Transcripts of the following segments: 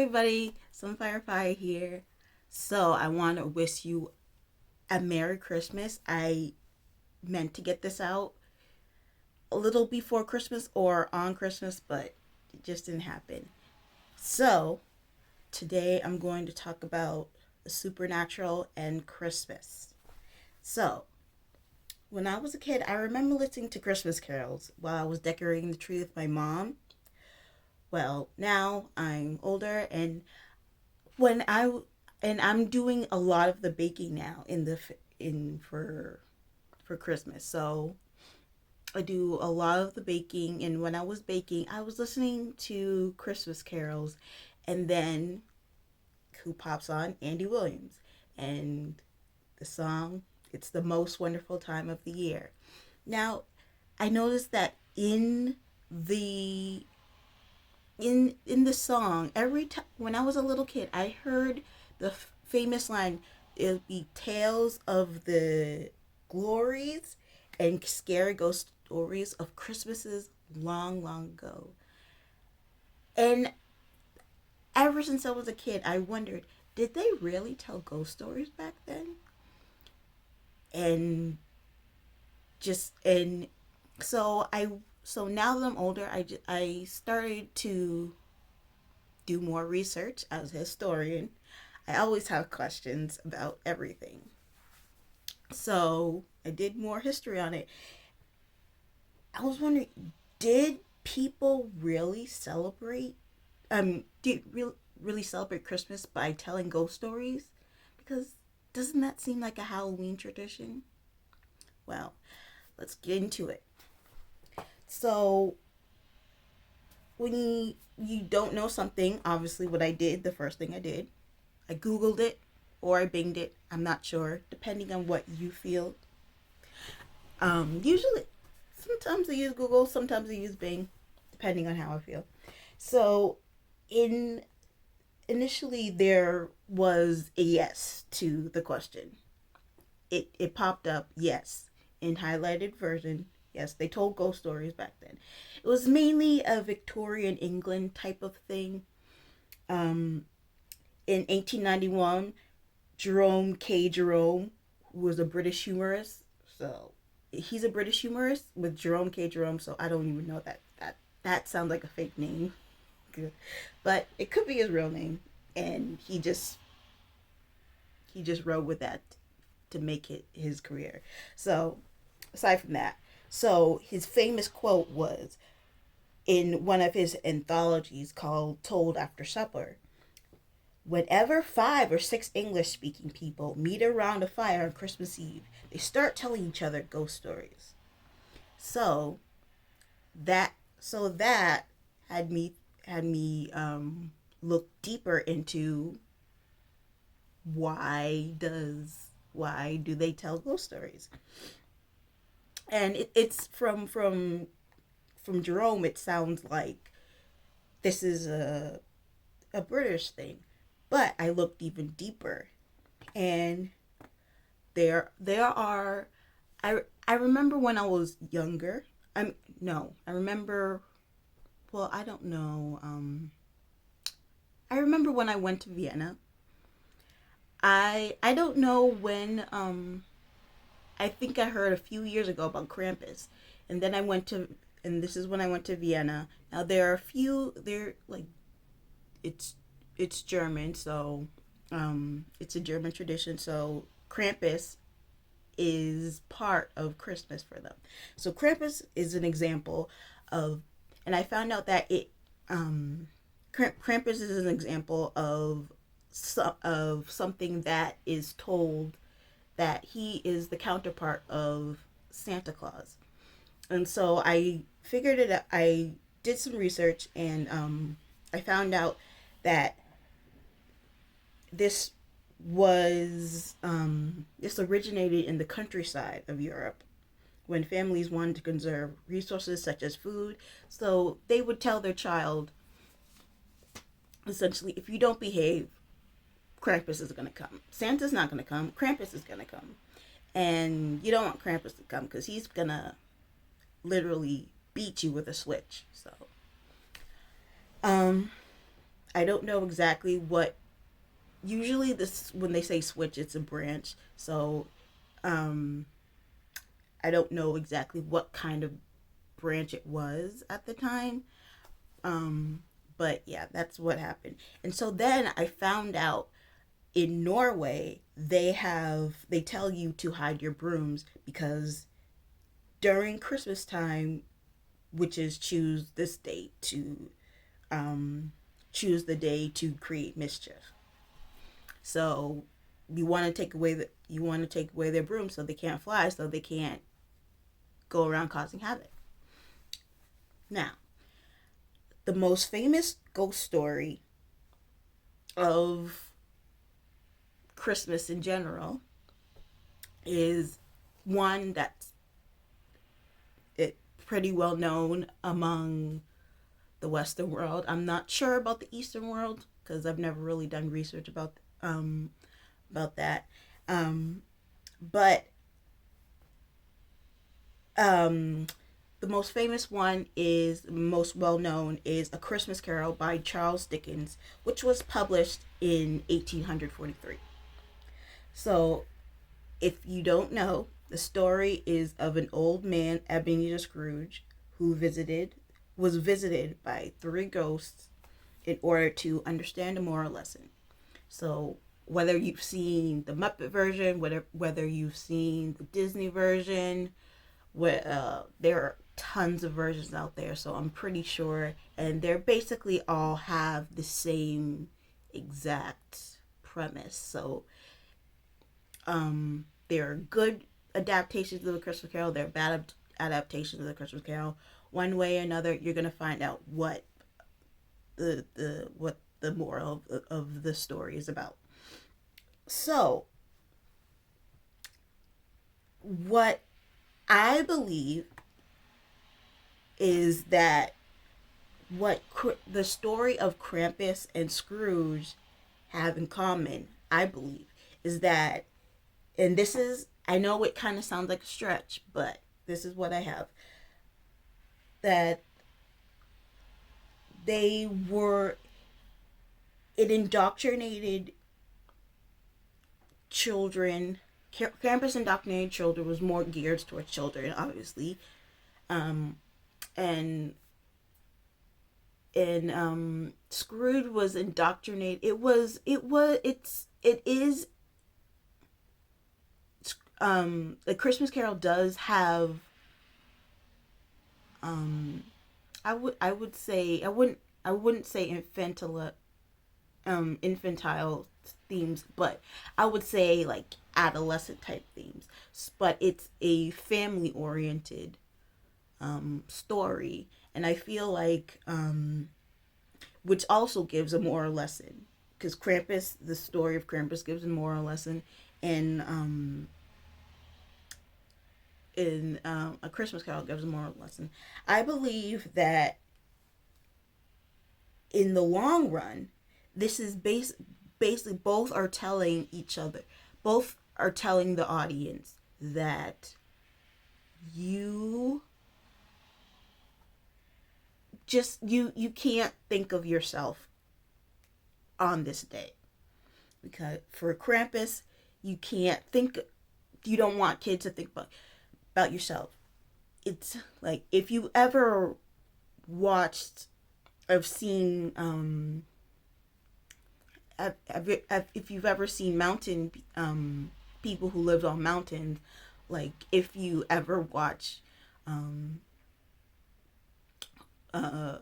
everybody, Sunfire here. So I want to wish you a Merry Christmas. I meant to get this out a little before Christmas or on Christmas, but it just didn't happen. So today I'm going to talk about the supernatural and Christmas. So when I was a kid, I remember listening to Christmas carols while I was decorating the tree with my mom. Well, now I'm older, and when I and I'm doing a lot of the baking now in for Christmas. So I do a lot of the baking, and when I was baking, I was listening to Christmas carols, and then who pops on? Andy Williams, and the song "It's the Most Wonderful Time of the Year." Now, I noticed that the in the song, every time when I was a little kid, I heard the famous line, it'll be tales of the glories and scary ghost stories of Christmases long, long ago. And ever since I was a kid, I wondered, did they really tell ghost stories back then? And just and so I so now that I'm older, I started to do more research as a historian. I always have questions about everything. So I did more history on it. I was wondering, did people really celebrate? Really celebrate Christmas by telling ghost stories? Because doesn't that seem like a Halloween tradition? Well, let's get into it. So when you don't know something, obviously what I did, the first thing I did, I Googled it or I Binged it. I'm not sure, depending on what you feel. Usually, sometimes I use Google, sometimes I use Bing, depending on how I feel. So, in initially there was a yes to the question. It popped up yes in highlighted version. Yes, they told ghost stories back then. It was mainly a Victorian England type of thing. Um, in 1891, Jerome K. Jerome, who was a British humorist. So he's a British humorist with Jerome K. Jerome. So I don't even know that sounds like a fake name, but it could be his real name, and he just wrote with that to make it his career. So aside from that, so his famous quote was in one of his anthologies called "Told After Supper." Whenever 5 or 6 English speaking people meet around a fire on Christmas Eve, they start telling each other ghost stories. So that had me look deeper into why do they tell ghost stories? And it's from Jerome. It sounds like this is a British thing, but I looked even deeper, and there are I remember when I was younger. I'm no, I remember. Well, I don't know. I remember when I went to Vienna. I don't know when. I think I heard a few years ago about Krampus, and then I went to, and this is when I went to Vienna. Now there are a few there like it's it's German, so it's a German tradition. So Krampus is part of Christmas for them. So Krampus is an example of, and I found out that Krampus is an example of something that is told that he is the counterpart of Santa Claus. And so I figured it out. I did some research, and I found out that this this originated in the countryside of Europe when families wanted to conserve resources such as food. So they would tell their child, essentially, if you don't behave, Krampus is going to come. Santa's not going to come. Krampus is going to come. And you don't want Krampus to come because he's going to literally beat you with a switch. So, um, I don't know exactly what. Usually, this when they say switch, it's a branch. So um, I don't know exactly what kind of branch it was at the time. Um, but yeah, that's what happened. And so then I found out in Norway they tell you to hide your brooms because during Christmas time, which is choose this date to um, choose the day to create mischief. So you want to take away their brooms so they can't fly, so they can't go around causing havoc. Now, the most famous ghost story of Christmas in general is one that's it pretty well known among the Western world. I'm not sure about the Eastern world because I've never really done research about that. Um, but um, the most famous one is most well known is A Christmas Carol by Charles Dickens, which was published in 1843. So, if you don't know, the story is of an old man, Ebenezer Scrooge, who was visited by three ghosts in order to understand a moral lesson. So, whether you've seen the Muppet version, whether you've seen the Disney version, there are tons of versions out there, so I'm pretty sure, and they're basically all have the same exact premise. So there are good adaptations of the Christmas Carol, there are bad adaptations of the Christmas Carol. One way or another, you're gonna find out what the moral of the story is about. So what I believe is that the story of Krampus and Scrooge have in common, I believe, is that, and this is, I know it kind of sounds like a stretch, but this is what I have, that they were, it indoctrinated children. Krampus indoctrinated children was more geared towards children, obviously, um, and Scrooge was indoctrinated. It is the Christmas Carol does have um I would say I wouldn't say infantile themes, but I would say like adolescent type themes. But it's a family oriented story, and I feel like which also gives a moral lesson because Krampus, the story of Krampus, gives a moral lesson, and in A Christmas Carol gives a moral lesson. I believe that in the long run, this is basically both are telling each other, both are telling the audience that you you can't think of yourself on this day because for Krampus you can't think, you don't want kids to think about yourself. It's like if you ever watched, I've seen if you've ever seen mountain people who live on mountains, like if you ever watch um, uh,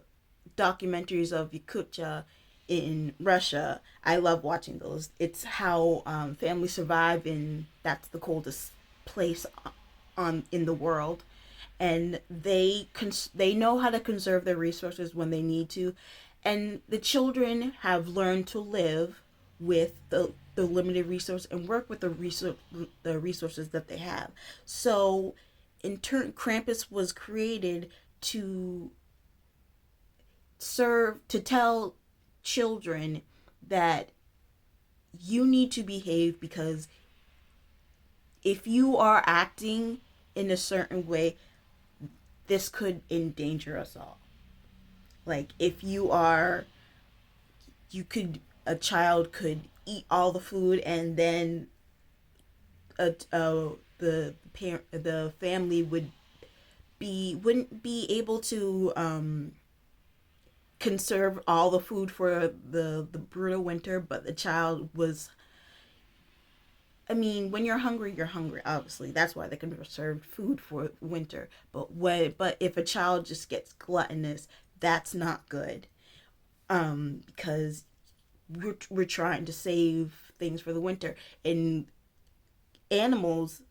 documentaries of Yakutia in Russia, I love watching those. It's how families survive, and that's the coldest place on in the world, and they know how to conserve their resources when they need to, and the children have learned to live with the limited resource and work with the resources that they have. So in turn, Krampus was created to serve, to tell children that you need to behave because if you are acting in a certain way, this could endanger us all. Like if you are a child could eat all the food, and then the family wouldn't be able to conserve all the food for the brutal winter, but the child was, I mean, when you're hungry, you're hungry. Obviously, that's why they can conserve food for winter. But if a child just gets gluttonous, that's not good. Because we're trying to save things for the winter, and animals,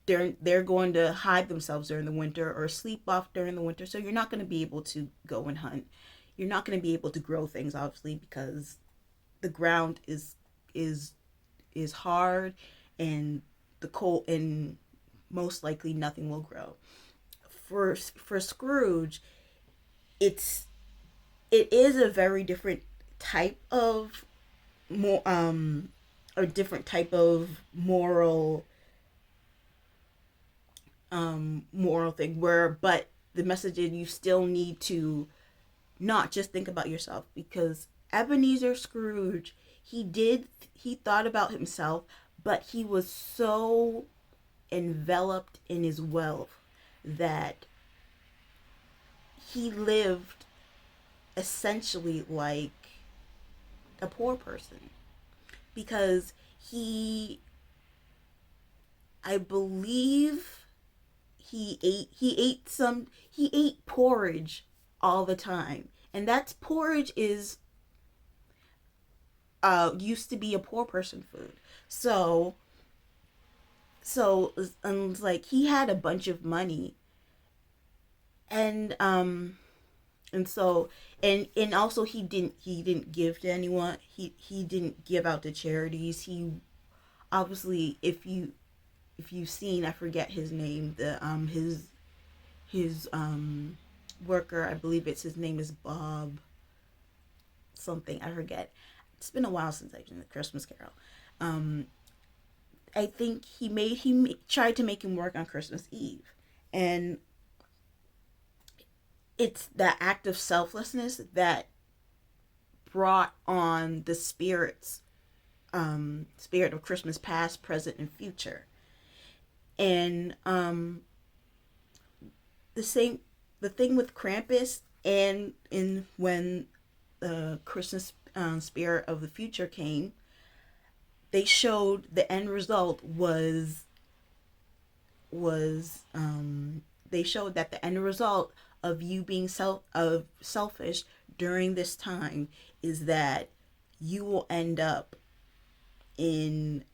they're going to hide themselves during the winter or sleep off during the winter. So you're not going to be able to go and hunt. You're not going to be able to grow things, obviously, because the ground is hard, and the cold, and most likely nothing will grow. For Scrooge, it's it is a very different type of more a different type of moral thing, where but the message is you still need to not just think about yourself, because Ebenezer Scrooge, he thought about himself, but he was so enveloped in his wealth that he lived essentially like a poor person, because he I believe he ate porridge all the time, and that's porridge is used to be a poor person food. So like he had a bunch of money, and and so and also he didn't give to anyone. He didn't give out to charities. He obviously, if you've seen, I forget his name, the his worker, I believe it's his name is Bob something, I forget. It's been a while since I've seen the Christmas Carol. um I think tried to make him work on Christmas Eve, and it's that act of selflessness that brought on the spirit of Christmas past, present, and future. And the same the thing with Krampus, and in when the Christmas spirit of the future came, they showed the end result was they showed that the end result of you being selfish during this time is that you will end up in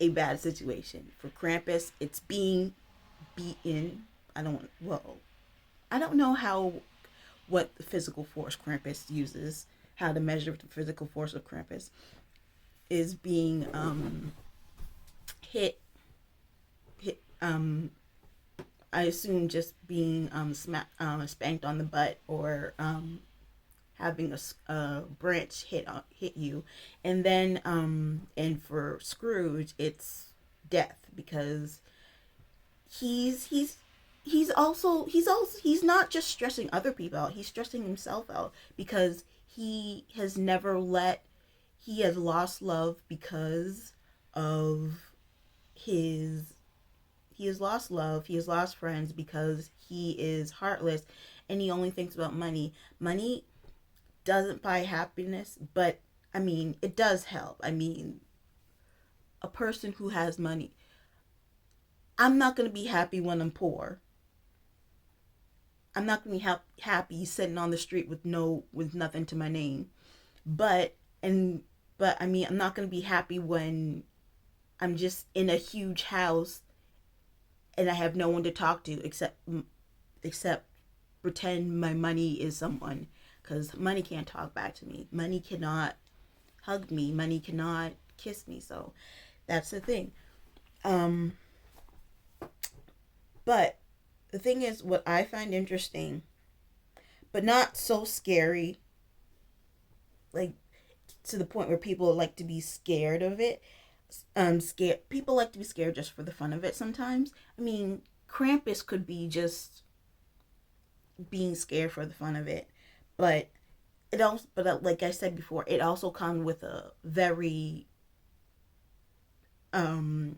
a bad situation. For Krampus, it's being beaten. I don't know how what the physical force Krampus uses, how to measure the physical force of Krampus is being hit hit I assume just being spanked on the butt, or having a branch hit you, and then and for Scrooge it's death, because he's he's he's not just stressing other people out, he's stressing himself out, because he has lost love because of his he has lost love, he has lost friends, because he is heartless, and he only thinks about money. Money doesn't buy happiness, but I mean, it does help. I mean, a person who has money, I'm not going to be happy when I'm poor. I'm not going to be happy sitting on the street with nothing to my name. But and but I mean, I'm not going to be happy when I'm just in a huge house and I have no one to talk to except pretend my money is someone, because money can't talk back to me. Money cannot hug me. Money cannot kiss me. So that's the thing. Um, but the thing is, what I find interesting, but not so scary, like to the point where people like to be scared of it. Scared people like to be scared just for the fun of it sometimes. I mean, Krampus could be just being scared for the fun of it, but it also, but like I said before, it also comes with a very um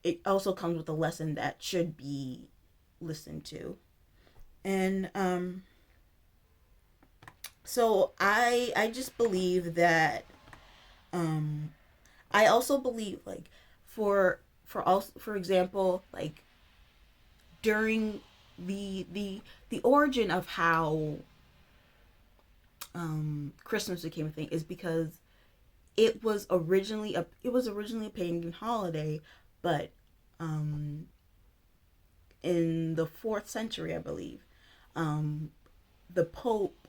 it also comes with a lesson that should be listened to. And so I just believe that um I also believe, like, for example, like, during the origin of how Christmas became a thing is because it was originally a pagan holiday, but um in the fourth century, I believe, um the Pope,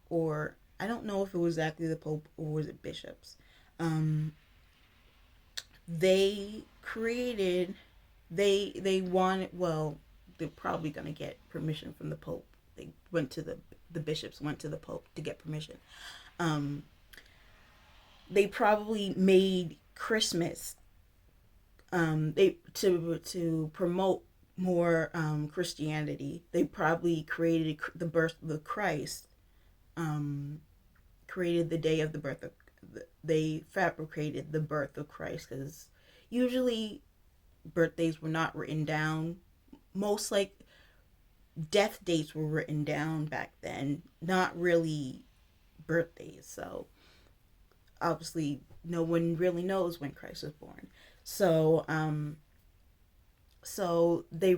or I don't know if it was exactly the Pope or was it bishops, um they created they wanted, well, they're probably going to get permission from the Pope. They went to the bishops went to the Pope to get permission. um they probably made Christmas, they to promote more Christianity. They probably created the birth of the Christ, um created the day of the birth of they fabricated the birth of Christ, because usually birthdays were not written down. Most, like, death dates were written down back then, not really birthdays. So obviously no one really knows when Christ was born. So they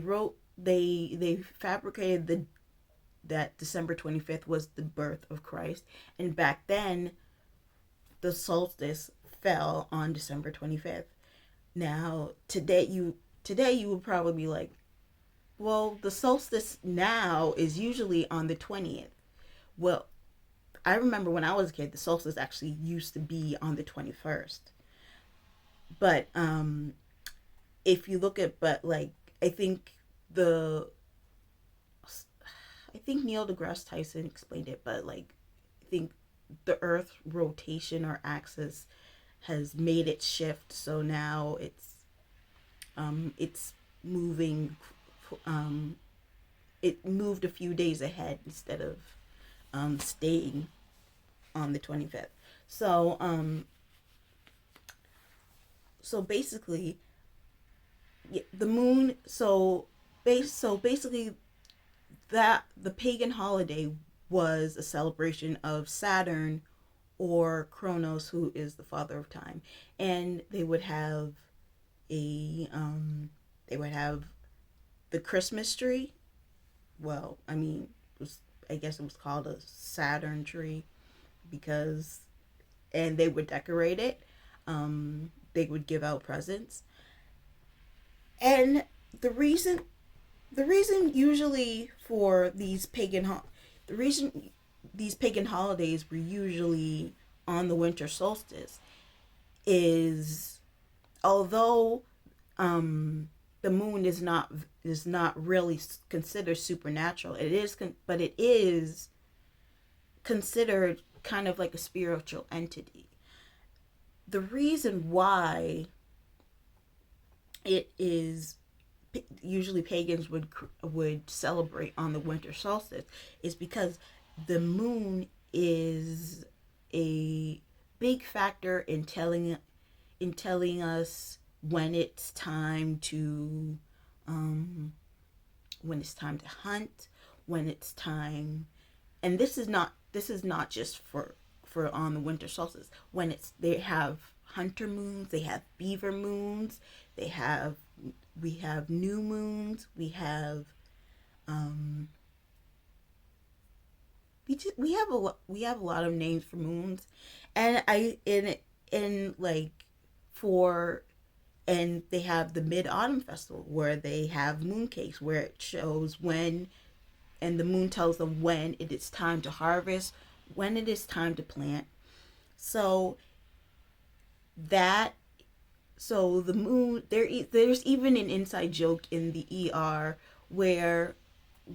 fabricated the that December 25th was the birth of Christ, and back then the solstice fell on December 25th. Now today you would probably be like, well, the solstice now is usually on the 20th. Well, I remember when I was a kid, the solstice actually used to be on the 21st. But if you look at, but like, I think the I think Neil deGrasse Tyson explained it, but like, I think the Earth rotation or axis has made it shift, so now it's moving, um it moved a few days ahead instead of staying on the 25th. So so basically, the moon, so basically, that the pagan holiday was a celebration of Saturn, or Kronos, who is the father of time. And a they would have the Christmas tree. Well, I mean, I guess it was called a Saturn tree because, and they would decorate it. They would give out presents, and the reason the reason usually for the reason these pagan holidays were usually on the winter solstice is, although the moon is not really considered supernatural, but it is considered kind of like a spiritual entity. The reason why it is usually pagans would celebrate on the winter solstice is because the moon is a big factor in telling us when it's time to um when it's time to hunt, when it's time, and this is not just for on the winter solstice. When it's they have hunter moons, they have beaver moons, they have we have new moons, um we have a lot of names for moons. And I in like for and they have the Mid Autumn Festival where they have mooncakes, where it shows when, and the moon tells them when it is time to harvest, when it is time to plant. So that so the moon there's even an inside joke in the ER where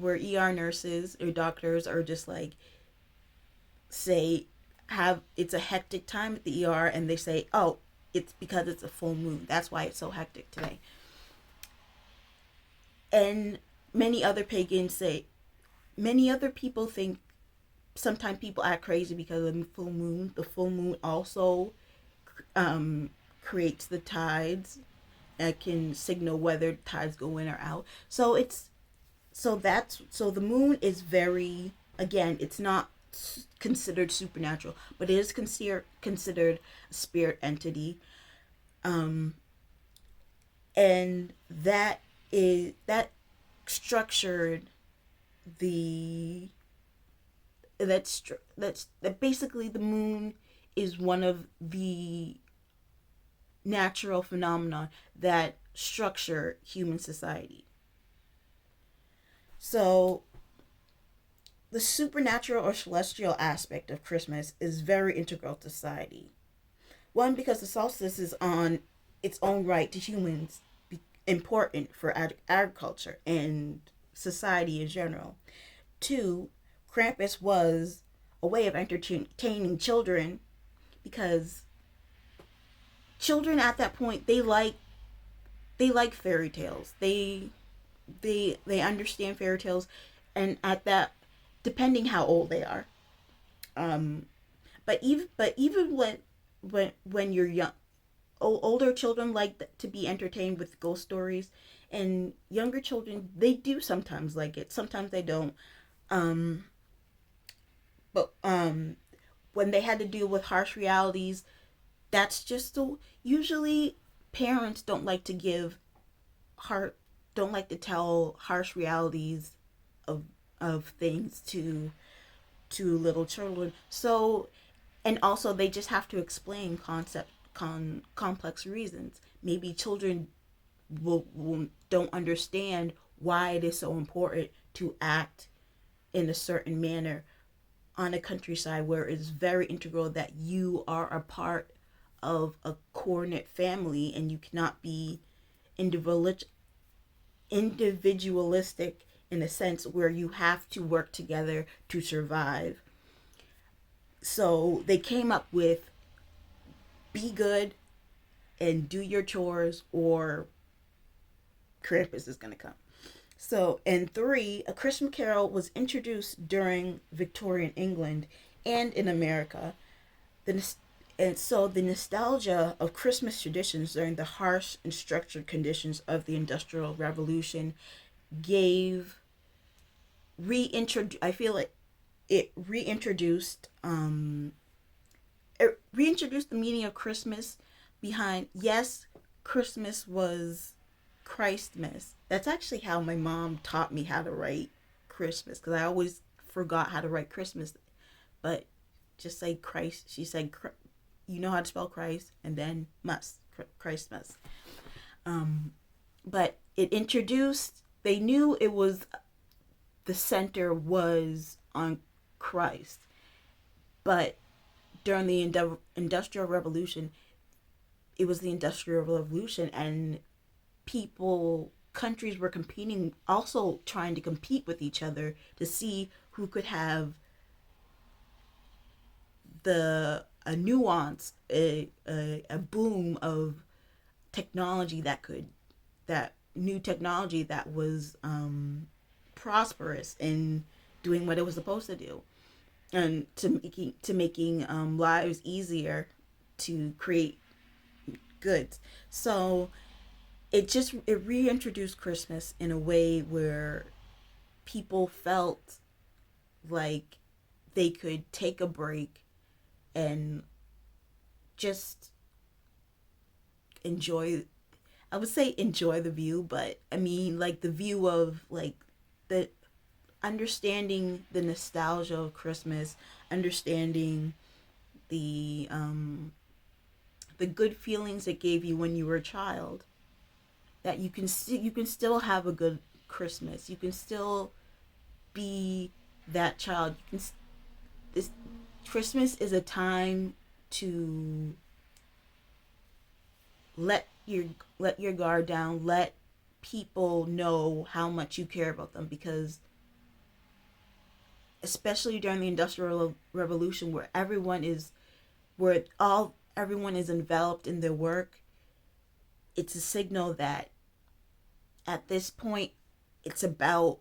ER nurses or doctors are just like, say, have it's a hectic time at the ER, and they say, "Oh, it's because it's a full moon. That's why it's so hectic today." And many other pagans say, many other people think sometimes people act crazy because of the full moon. The full moon also um, creates the tides. It can signal whether tides go in or out. So the moon is very, again, it's not considered supernatural, but it is considered a spirit entity. Um, and that structured the that basically the moon is one of the natural phenomena that structure human society. So the supernatural or celestial aspect of Christmas is very integral to society. One, because the solstice is on its own right to humans, important for agriculture and society in general. Two, Krampus was a way of entertaining children because children at that point they like fairy tales. They understand fairy tales, and at that, depending how old they are. Um, but even when you're young, older children like to be entertained with ghost stories, and younger children they do sometimes like it. Sometimes they don't. Um, but when they had to deal with harsh realities, that's just the usually parents heart don't like to tell harsh realities of things to little children. So, and also they just have to explain complex reasons. Maybe children will don't understand why it is so important to act in a certain manner on a countryside where it's very integral that you are a part of a coordinate family and you cannot be individualistic in a sense where you have to work together to survive. So they came up with be good and do your chores or Krampus is going to come. So, and three, A Christmas Carol was introduced during Victorian England and in America. The, and so the nostalgia of Christmas traditions during the harsh and structured conditions of the Industrial Revolution gave I feel like it reintroduced the meaning of Christmas behind, yes, Christmas was Christmas. That's actually how my mom taught me how to write Christmas because I always forgot how to write Christmas. But just say Christ. She said, you know how to spell Christ, and then must. Christmas. But it introduced, they knew it was, the center was on Christ. But during the Industrial Revolution, it was the Industrial Revolution, and countries were competing, also trying to compete with each other to see who could have a nuance, a boom of technology that new technology that was prosperous in doing what it was supposed to do, and to making lives easier to create goods. So it reintroduced Christmas in a way where people felt like they could take a break and just enjoy, I would say enjoy the view, but I mean like the view of like the understanding the nostalgia of Christmas, understanding the um the good feelings it gave you when you were a child, that you can still have a good Christmas. You can still be that child. You can this Christmas is a time to let your let your guard down. Let people know how much you care about them because especially during the Industrial Revolution where all everyone is enveloped in their work, it's a signal that at this point it's about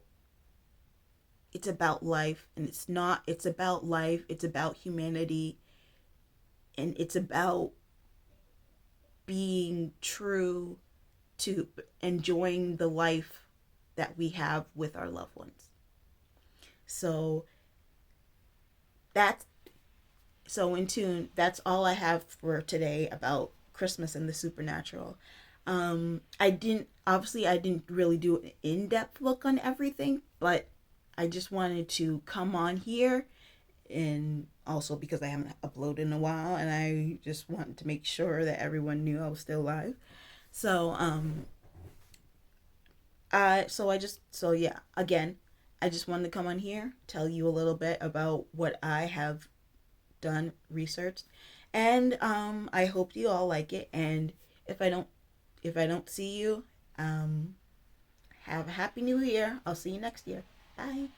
it's about life, and it's not, it's about life, it's about humanity, and it's about being true to enjoying the life that we have with our loved ones. So that's so in tune. That's all I have for today about Christmas and the supernatural. I didn't really do an in-depth look on everything, but I just wanted to come on here, and also because I haven't uploaded in a while, and I just wanted to make sure that everyone knew I was still live. So so yeah, again, I just wanted to come on here, tell you a little bit about what I have done, researched, and I hope you all like it. And if I don't, if I don't see you, um, have a happy new year. I'll see you next year. Bye.